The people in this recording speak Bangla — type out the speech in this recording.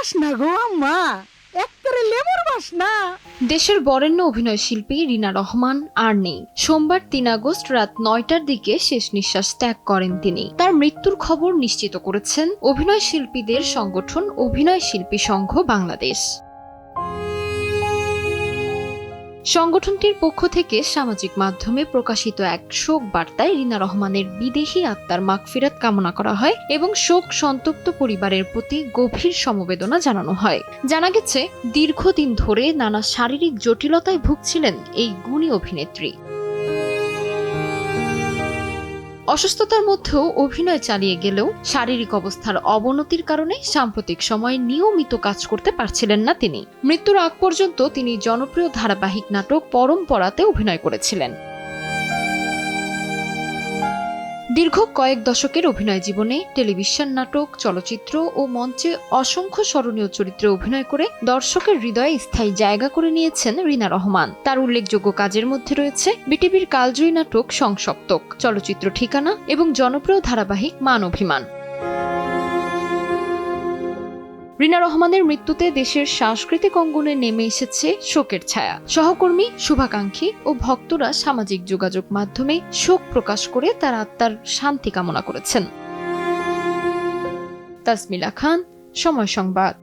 বাসনা গো আম্মা, একেবারে লেবুর বাসনা। দেশের বরেণ্য অভিনয় শিল্পী রিনা রহমান আর নেই। সোমবার ৩ আগস্ট রাত ৯টার দিকে শেষ নিঃশ্বাস ত্যাগ করেন তিনি। তার মৃত্যুর খবর নিশ্চিত করেছেন অভিনয় শিল্পীদের সংগঠন অভিনয় শিল্পী সংঘ বাংলাদেশ। সংগঠনটির পক্ষ থেকে সামাজিক মাধ্যমে প্রকাশিত এক শোক বার্তায় রিনা রহমানের বিদেহী আত্মার মাগফিরাত কামনা করা হয় এবং শোক সন্তপ্ত পরিবারের প্রতি গভীর সমবেদনা জানানো হয়। জানা গেছে, দীর্ঘদিন ধরে নানা শারীরিক জটিলতায় ভুগছিলেন এই গুণী অভিনেত্রী। অসুস্থতার মধ্যেও অভিনয় চালিয়ে গেলেও শারীরিক অবস্থার অবনতির কারণে সাম্প্রতিক সময়ে নিয়মিত কাজ করতে পারছিলেন না তিনি। মৃত্যুর আগ পর্যন্ত তিনি জনপ্রিয় ধারাবাহিক নাটক পরম্পরাতে অভিনয় করেছিলেন। দীর্ঘ কয়েক দশকের অভিনয় জীবনে টেলিভিশন নাটক, চলচ্চিত্র ও মঞ্চে অসংখ্য স্মরণীয় চরিত্রে অভিনয় করে দর্শকের হৃদয়ে স্থায়ী জায়গা করে নিয়েছেন রিনা রহমান। তার উল্লেখযোগ্য কাজের মধ্যে রয়েছে বিটিভির কালজয়ী নাটক সংসপ্তক, চলচ্চিত্র ঠিকানা এবং জনপ্রিয় ধারাবাহিক মান অভিমান। রিনা রহমানের মৃত্যুতে দেশের সাংস্কৃতিক অঙ্গনে নেমে এসেছে শোকের ছায়া। সহকর্মী, শুভাকাঙ্ক্ষী ও ভক্তরা সামাজিক যোগাযোগ মাধ্যমে শোক প্রকাশ করে তার আত্মার শান্তি কামনা করেছেন। তাসমিলা খান, সময় সংবাদ।